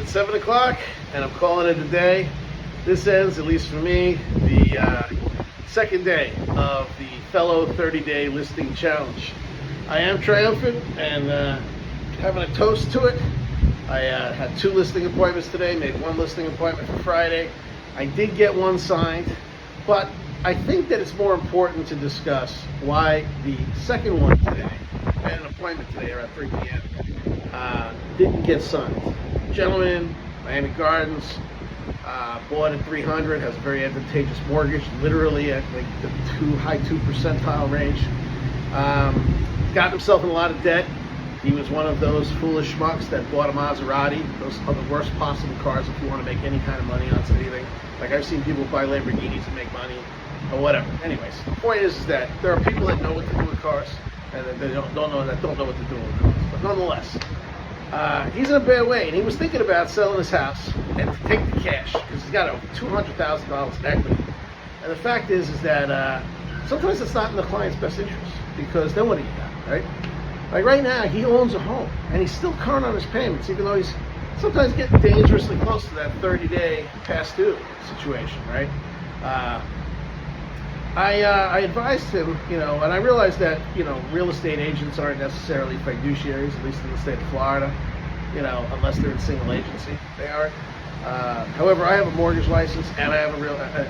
It's 7 o'clock, and I'm calling it a day. This ends, at least for me, the second day of the Fello 30-day listing challenge. I am triumphant and having a toast to it. I had 2 listing appointments today, made 1 listing appointment for Friday. I did get 1 signed, but I think that it's more important to discuss why the second one today, I had an appointment today around 3 p.m., didn't get signed. Gentleman, Miami Gardens, bought at 300, has a very advantageous mortgage, literally at like the high 2 percentile range. Got himself in a lot of debt. He was one of those foolish schmucks that bought a Maserati. Those are the worst possible cars if you want to make any kind of money on anything. Like, I've seen people buy Lamborghinis and make money or whatever. Anyways, the point is that there are people that know what to do with cars and that they don't know what to do with cars. But nonetheless, he's in a bad way, and he was thinking about selling his house and to take the cash because he's got over $200,000 in equity. And the fact is that sometimes it's not in the client's best interest, because then what do you got, right? Like right now, he owns a home and he's still current on his payments, even though he's sometimes getting dangerously close to that 30-day past due situation, right? I advised him, and I realized that, real estate agents aren't necessarily fiduciaries, at least in the state of Florida, unless they're in single agency, they aren't. However, I have a mortgage license and I have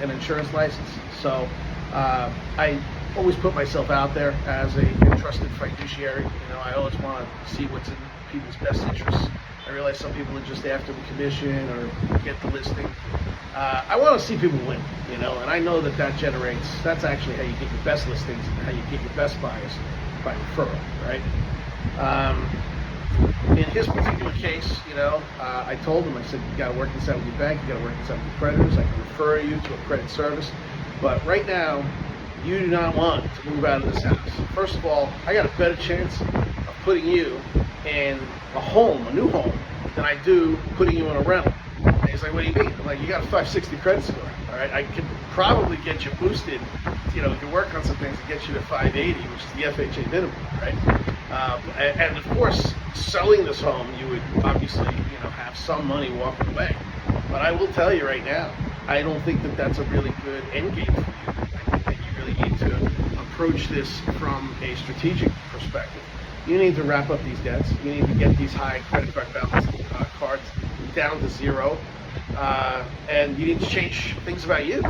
an insurance license, so I always put myself out there as a trusted fiduciary. I always want to see what's in people's best interests. I realize some people are just after the commission or get the listing. I want to see people win, and I know that's actually how you get your best listings and how you get your best buyers, by referral, right? In his particular case, I told him, I said, you got to work this out with your bank, you got to work this out with your creditors. I can refer you to a credit service, but right now, you do not want to move out of this house. First of all, I got a better chance of putting you in a new home, than I do putting you in a rental. And he's like, what do you mean? I'm like, you got a 560 credit score, all right? I could probably get you boosted, we can work on some things to get you to 580, which is the FHA minimum, right? And of course, selling this home, you would obviously, have some money walking away. But I will tell you right now, I don't think that that's a really good end game for you. I think that you really need to approach this from a strategic perspective. You need to wrap up these debts. You need to get these high credit card balance cards down to 0. And you need to change things about you,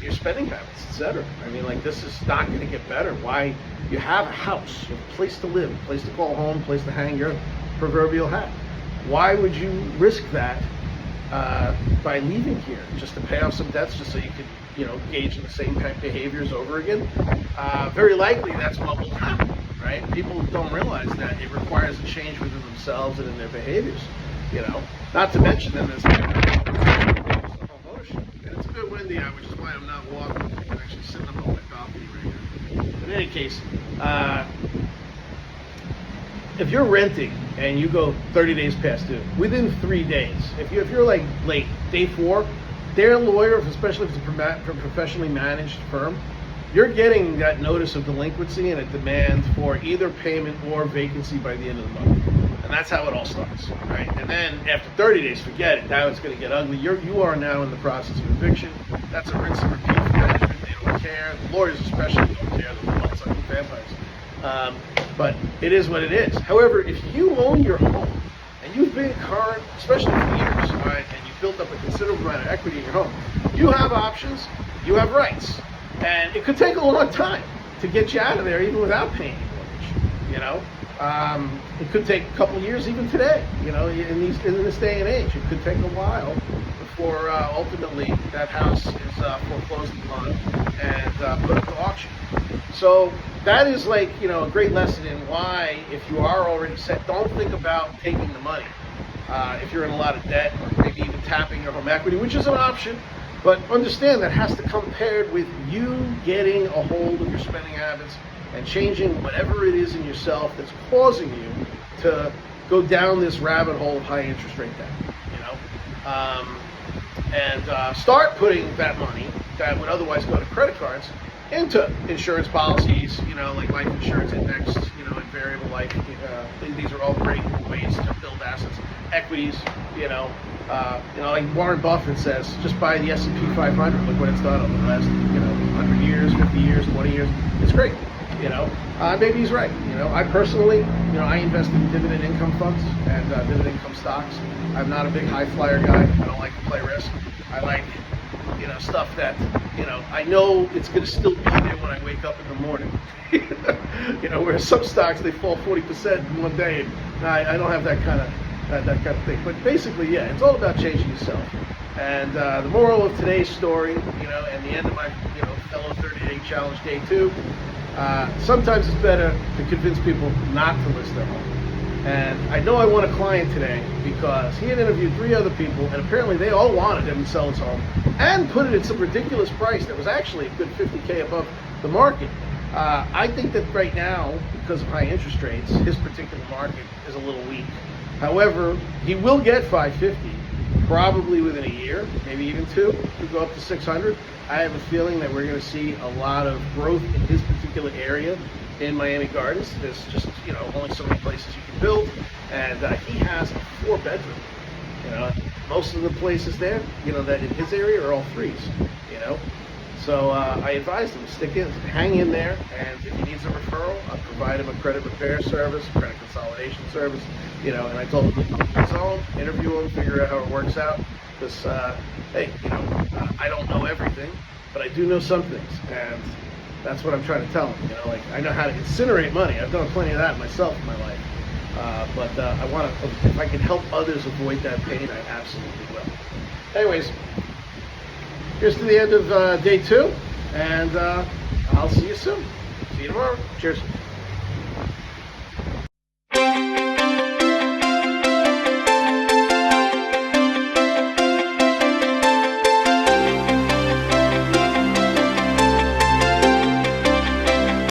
your spending habits, etc. I mean, this is not going to get better. Why? You have a house, a place to live, a place to call home, a place to hang your proverbial hat. Why would you risk that by leaving here just to pay off some debts, just so you could, engage in the same kind of behaviors over again? Very likely that's what will happen, right? People don't realize that it requires a change within themselves and in their behaviors, Not to mention then there's home ownership. And it's a bit windy out, which is why I'm not walking. I'm actually sitting up on my coffee right here. In any case, if you're renting and you go 30 days past due, within 3 days, if you're like late, day 4, their lawyer, especially if it's a professionally managed firm, you're getting that notice of delinquency and a demand for either payment or vacancy by the end of the month. And that's how it all starts, right? And then after 30 days, forget it. Now it's going to get ugly. You are now in the process of eviction. That's a rinse and repeat for management. They don't care. The lawyers especially don't care. They're blood-sucking vampires. But it is what it is. However, if you own your home and you've been current, especially for years, right, and you've built up a considerable amount of equity in your home, you have options, you have rights. And it could take a long time to get you out of there, even without paying your mortgage. It could take a couple of years, even today. In this day and age, it could take a while before ultimately that house is foreclosed upon and put up to auction. So that is a great lesson in why, if you are already set, don't think about taking the money. If you're in a lot of debt, or maybe even tapping your home equity, which is an option. But understand that has to come paired with you getting a hold of your spending habits and changing whatever it is in yourself that's causing you to go down this rabbit hole of high interest rate debt. And start putting that money that would otherwise go to credit cards into insurance policies, like life insurance indexed, and variable life. These are all great ways to build assets, equities, Like Warren Buffett says, just buy the S&P 500. Look what it's done over the last, 100 years, 50 years, 20 years. It's great. Maybe he's right. I personally, I invest in dividend income funds and dividend income stocks. I'm not a big high flyer guy. I don't like to play risk. I like, stuff that, I know it's going to still be there when I wake up in the morning. Whereas some stocks, they fall 40% in one day. And I don't have that kind of thing. But basically, yeah, it's all about changing yourself. And the moral of today's story, and the end of my, Fello 30-day challenge day 2, sometimes it's better to convince people not to list their home. And I know I won a client today because he had interviewed 3 other people, and apparently they all wanted him to sell his home and put it at some ridiculous price that was actually a good $50K above the market. I think that right now, because of high interest rates, his particular market is a little weak. However, he will get $550 probably within a year, maybe even 2, to go up to $600. I have a feeling that we're going to see a lot of growth in his particular area in Miami Gardens. There's just, only so many places you can build, and he has a 4-bedroom. Most of the places there, that in his area are all 3s. So I advised him to hang in there, and if he needs a referral, I'll provide him a credit repair service, credit consolidation service, and I told him to come to his own, interview him, figure out how it works out, because, hey, I don't know everything, but I do know some things, and that's what I'm trying to tell him, I know how to incinerate money. I've done plenty of that myself in my life, but I want to, if I can help others avoid that pain, I absolutely will. Anyways, here's to the end of day 2, and I'll see you soon. See you tomorrow. Cheers.